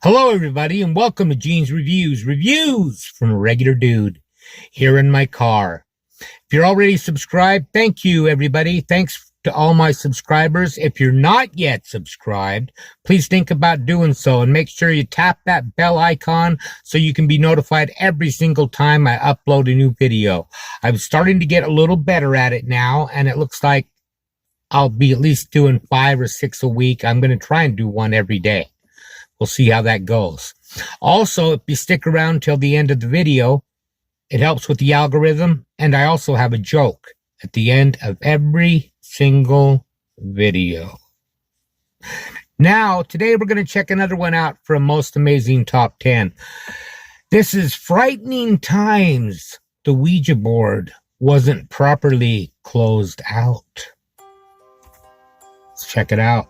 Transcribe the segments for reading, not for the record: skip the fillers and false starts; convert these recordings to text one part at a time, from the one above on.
Hello, everybody, and welcome to Gene's Reviews from a regular dude here in my car. If you're already subscribed, thank you, everybody. Thanks to all my subscribers. If you're not yet subscribed, please think about doing so and make sure you tap that bell icon so you can be notified every single time I upload a new video. I'm starting to get a little better at it now, and it looks like I'll be at least doing 5 or 6 a week. I'm going to try and do one every day. We'll see how that goes. Also, if you stick around till the end of the video, it helps with the algorithm, and I also have a joke at the end of every single video. Now, today we're going to check another one out from Most Amazing Top 10. This is Frightening Times. The Ouija board wasn't properly closed out. Let's check it out.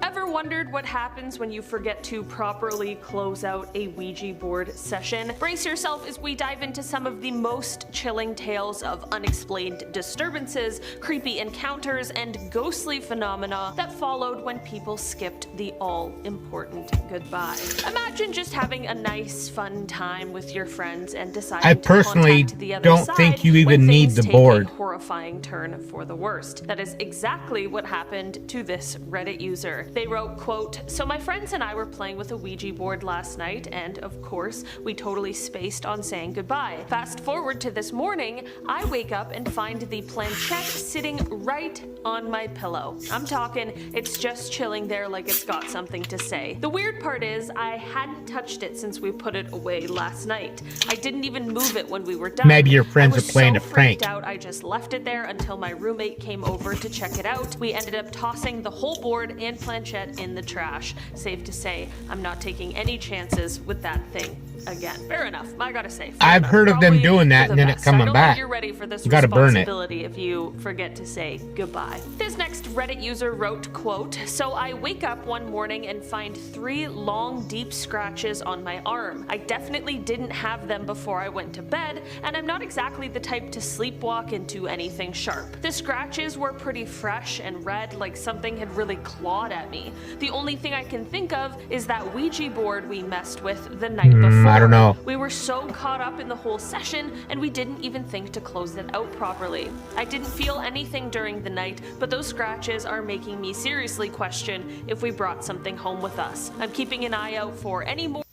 Ever wondered what happens when you forget to properly close out a Ouija board session? Brace yourself as we dive into some of the most chilling tales of unexplained disturbances, creepy encounters, and ghostly phenomena that followed when people skipped the all-important goodbye. Imagine just having a nice, fun time with your friends and deciding I personally to contact the other don't side think you even when need things the take board. A horrifying turn for the worst. That is exactly what happened to this Reddit user. They wrote, quote, "So my friends and I were playing with a Ouija board last night, and of course, we totally spaced on saying goodbye. Fast forward to this morning, I wake up and find the planchette sitting right on my pillow. I'm talking, it's just chilling there like it's got something to say. The weird part is, I hadn't touched it since we put it away last night. I didn't even move it when we were done. Maybe your friends are playing a prank. Out, I just left it there until my roommate came over to check it out. We ended up tossing the whole board and planchette in the trash. Safe to say, I'm not taking any chances with that thing again." Fair enough. I gotta say, I've heard of them doing that and then it coming back. You're ready for this you gotta burn it if you forget to say goodbye. This next Reddit user wrote, quote, "So I wake up one morning and find 3 long, deep scratches on my arm. I definitely didn't have them before I went to bed, and I'm not exactly the type to sleepwalk into anything sharp. The scratches were pretty fresh and red, like something had really clawed at me. The only thing I can think of is that Ouija board we messed with the night before. I don't know. We were so caught up in the whole session, and we didn't even think to close it out properly. I didn't feel anything during the night, but those scratches are making me seriously question if we brought something home with us. I'm keeping an eye out for any more."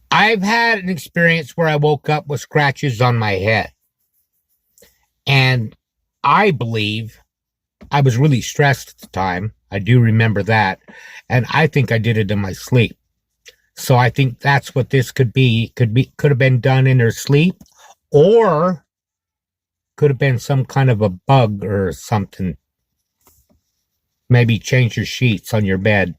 I've had an experience where I woke up with scratches on my head. And I believe I was really stressed at the time. I do remember that. And I think I did it in my sleep. So I think that's what this could be. Could have been done in her sleep, or could have been some kind of a bug or something. Maybe change your sheets on your bed.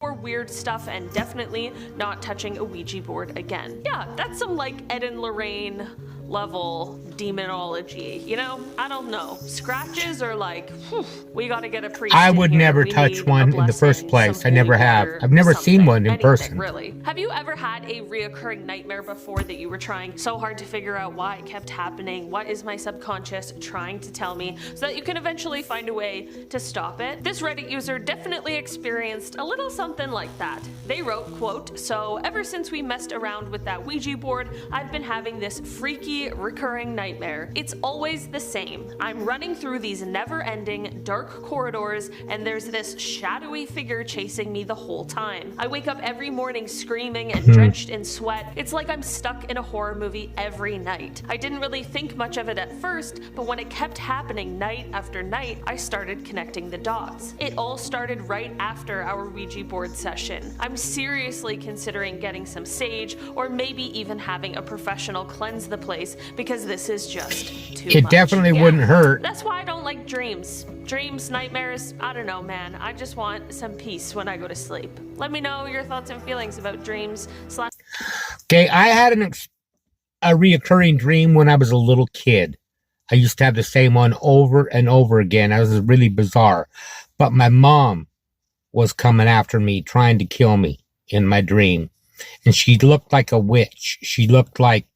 More weird stuff, and definitely not touching a Ouija board again. Yeah, that's some like Ed and Lorraine level demonology, you know? I don't know. Scratches are like, whew, we gotta get a priest. I would never touch one in the first place. I never have. I've never seen one in person. Really. Have you ever had a reoccurring nightmare before that you were trying so hard to figure out why it kept happening? What is my subconscious trying to tell me, so that you can eventually find a way to stop it? This Reddit user definitely experienced a little something like that. They wrote, quote, "So ever since we messed around with that Ouija board, I've been having this freaky recurring nightmare. It's always the same. I'm running through these never-ending dark corridors, and there's this shadowy figure chasing me the whole time. I wake up every morning screaming and drenched in sweat. It's like I'm stuck in a horror movie every night. I didn't really think much of it at first, but when it kept happening night after night, I started connecting the dots. It all started right after our Ouija board session. I'm seriously considering getting some sage, or maybe even having a professional cleanse the place, because this is just too much." It definitely wouldn't hurt. That's why I don't like dreams. Dreams, nightmares, I don't know, man. I just want some peace when I go to sleep. Let me know your thoughts and feelings about dreams. Okay, I had a reoccurring dream when I was a little kid. I used to have the same one over and over again. It was really bizarre. But my mom was coming after me, trying to kill me in my dream. And she looked like a witch. She looked like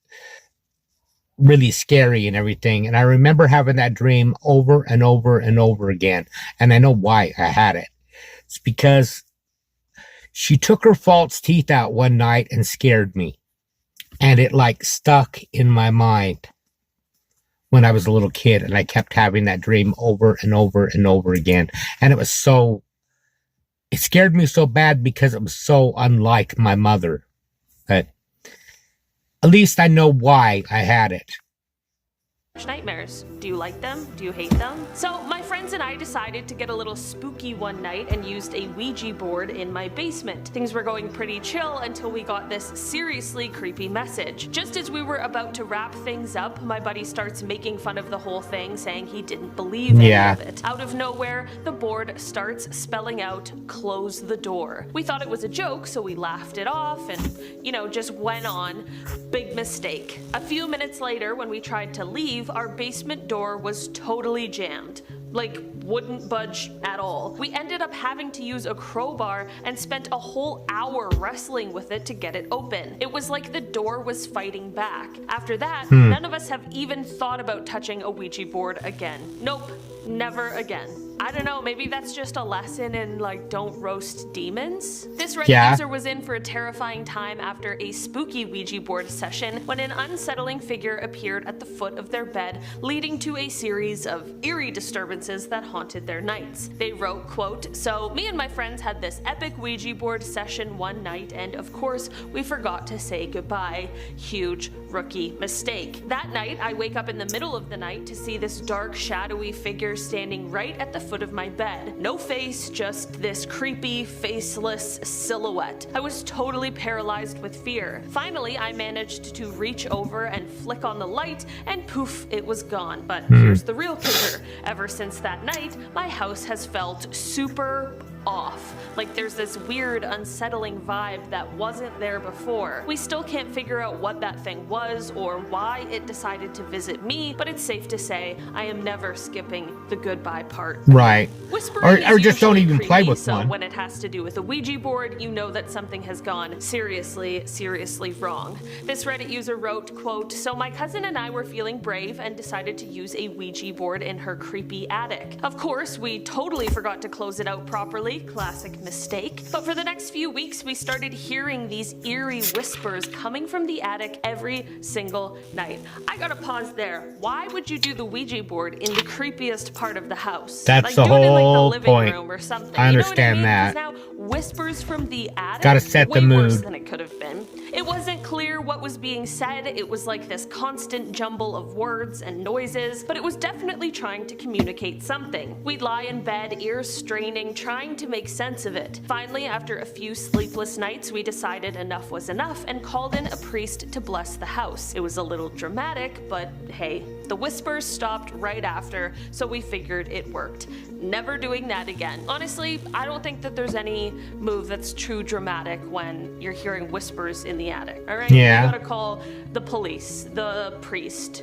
really scary and everything. And I remember having that dream over and over and over again. And I know why I had it. It's because she took her false teeth out one night and scared me. And it like stuck in my mind when I was a little kid. And I kept having that dream over and over and over again. And it scared me so bad because it was so unlike my mother. But at least I know why I had it. Nightmares. Do you like them? Do you hate them? So my friends and I decided to get a little spooky one night and used a Ouija board in my basement. Things were going pretty chill until we got this seriously creepy message. Just as we were about to wrap things up, my buddy starts making fun of the whole thing, saying he didn't believe any of it. Out of nowhere, the board starts spelling out, "Close the door." We thought it was a joke, so we laughed it off and, just went on. Big mistake. A few minutes later, when we tried to leave, our basement door was totally jammed. Like, wouldn't budge at all. We ended up having to use a crowbar and spent a whole hour wrestling with it to get it open. It was like the door was fighting back. After that, none of us have even thought about touching a Ouija board again. Nope, never again. I don't know, maybe that's just a lesson in, don't roast demons? This Reddit user was in for a terrifying time after a spooky Ouija board session when an unsettling figure appeared at the foot of their bed, leading to a series of eerie disturbances that haunted their nights. They wrote, quote, "So me and my friends had this epic Ouija board session one night, and of course, we forgot to say goodbye. Huge rookie mistake. That night, I wake up in the middle of the night to see this dark, shadowy figure standing right at the foot of my bed. No face, just this creepy, faceless silhouette. I was totally paralyzed with fear. Finally, I managed to reach over and flick on the light, and poof, it was gone. But here's the real kicker. Ever since that night, my house has felt super off. Like there's this weird, unsettling vibe that wasn't there before. We still can't figure out what that thing was or why it decided to visit me, but it's safe to say I am never skipping the goodbye part." Right. Whispering or just don't usually even play creepy, with so one. when it has to do with a Ouija board, you know that something has gone seriously wrong. This Reddit user wrote, quote, "So my cousin and I were feeling brave and decided to use a Ouija board in her creepy attic. Of course, we totally forgot to close it out properly. Classic mistake. But for the next few weeks, we started hearing these eerie whispers coming from the attic every single night." I gotta pause there. Why would you do the Ouija board in the creepiest part of the house? That's the do it in, the whole living point. room or something. I understand you know what I mean? that. 'Cause now whispers from the attic, Gotta set the way worse mood. than it could have been. It wasn't clear what was being said. It was like this constant jumble of words and noises, but it was definitely trying to communicate something. We'd lie in bed, ears straining, trying to make sense of it. Finally, after a few sleepless nights, we decided enough was enough and called in a priest to bless the house. It was a little dramatic, but hey, the whispers stopped right after, so we figured it worked. Never doing that again. Honestly, I don't think that there's any move that's too dramatic when you're hearing whispers in the attic, alright? Yeah. You gotta call the police, the priest.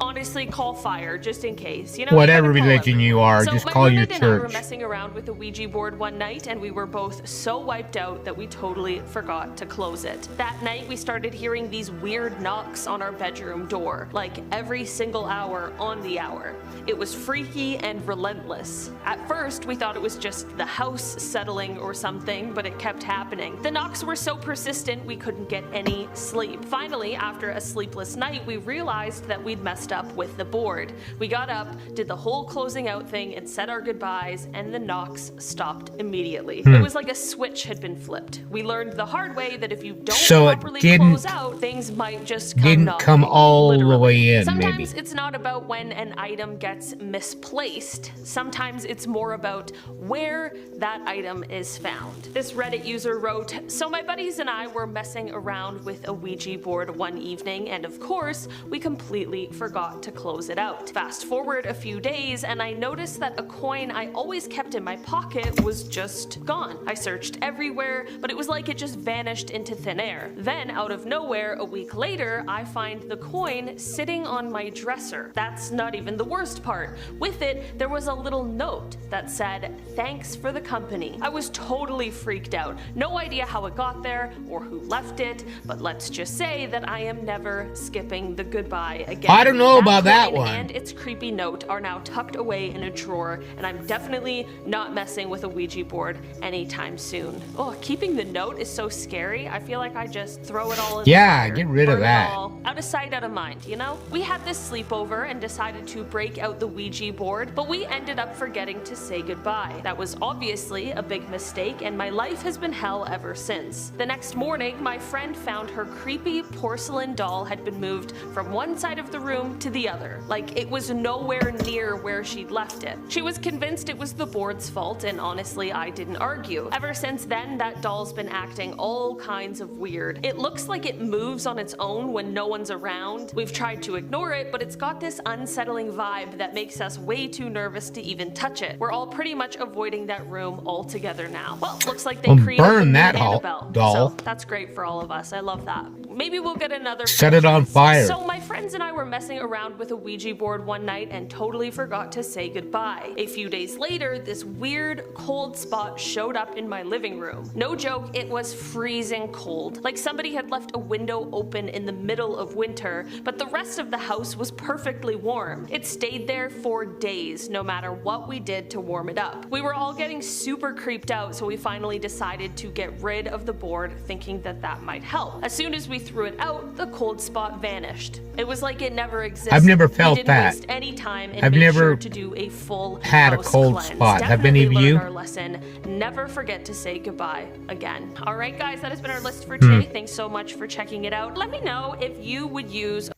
Honestly, call fire just in case. You know, Whatever you gotta call religion you everyone. are, So just my call your roommate and I were church. messing around with a Ouija board one night, and we were both so wiped out that we totally forgot to close it. That night, we started hearing these weird knocks on our bedroom door, like every single hour on the hour. It was freaky and relentless. At first, we thought it was just the house settling or something, but it kept happening. The knocks were so persistent we couldn't get any sleep. Finally, after a sleepless night, we realized that we'd messed up with the board. We got up, did the whole closing out thing, and said our goodbyes, and the knocks stopped immediately. It was like a switch had been flipped. We learned the hard way that if you don't properly close out, things might just come knocking. Come all literally. the way in, Sometimes maybe. it's not about when an item gets misplaced. Sometimes it's more about where that item is found. This Reddit user wrote, "So my buddies and I were messing around with a Ouija board one evening, and of course, we completely forgot forgot to close it out. Fast forward a few days and I noticed that a coin I always kept in my pocket was just gone. I searched everywhere, but it was like it just vanished into thin air. Then out of nowhere, a week later, I find the coin sitting on my dresser. That's not even the worst part. With it, there was a little note that said, "Thanks for the company." I was totally freaked out. No idea how it got there or who left it, but let's just say that I am never skipping the goodbye again. I don't know about that one. And its creepy note are now tucked away in a drawer, and I'm definitely not messing with a Ouija board anytime soon. Oh, keeping the note is so scary. I feel like I just throw it all in the fire, get rid of burn it that. all. Out of sight, out of mind, you know? We had this sleepover and decided to break out the Ouija board, but we ended up forgetting to say goodbye. That was obviously a big mistake, and my life has been hell ever since. The next morning, my friend found her creepy porcelain doll had been moved from one side of the room to the other. Like, it was nowhere near where she'd left it. She was convinced it was the board's fault, and honestly, I didn't argue. Ever since then, that doll's been acting all kinds of weird. It looks like it moves on its own when no one's around. We've tried to ignore it, but it's got this unsettling vibe that makes us way too nervous to even touch it. We're all pretty much avoiding that room altogether now. Well, looks like they created burn the that new Annabelle, doll. so that's great for all of us. I love that. Maybe we'll get another. Set it on fire. So my friends and I were messing around with a Ouija board one night and totally forgot to say goodbye. A few days later, this weird cold spot showed up in my living room. No joke, it was freezing cold. Like somebody had left a window open in the middle of winter, but the rest of the house was perfectly warm. It stayed there for days, no matter what we did to warm it up. We were all getting super creeped out, so we finally decided to get rid of the board, thinking that that might help. As soon as we threw it out, the cold spot vanished. It was like it never existed. I've never felt we didn't that. waste any time and I've made never sure to do a full had a house cold cleanse. spot. Have any of Definitely you? learned our lesson. Never forget to say goodbye again. All right, guys, that has been our list for today. Thanks so much for checking it out. Let me know if you would use.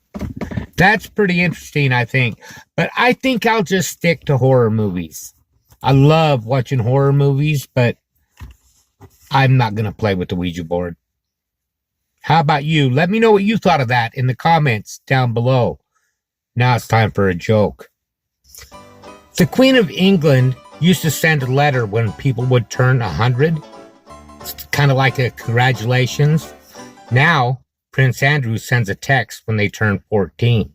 That's pretty interesting, I think. But I think I'll just stick to horror movies. I love watching horror movies, but I'm not going to play with the Ouija board. How about you? Let me know what you thought of that in the comments down below. Now it's time for a joke. The Queen of England used to send a letter when people would turn 100. It's kind of like a congratulations. Now, Prince Andrew sends a text when they turn 14.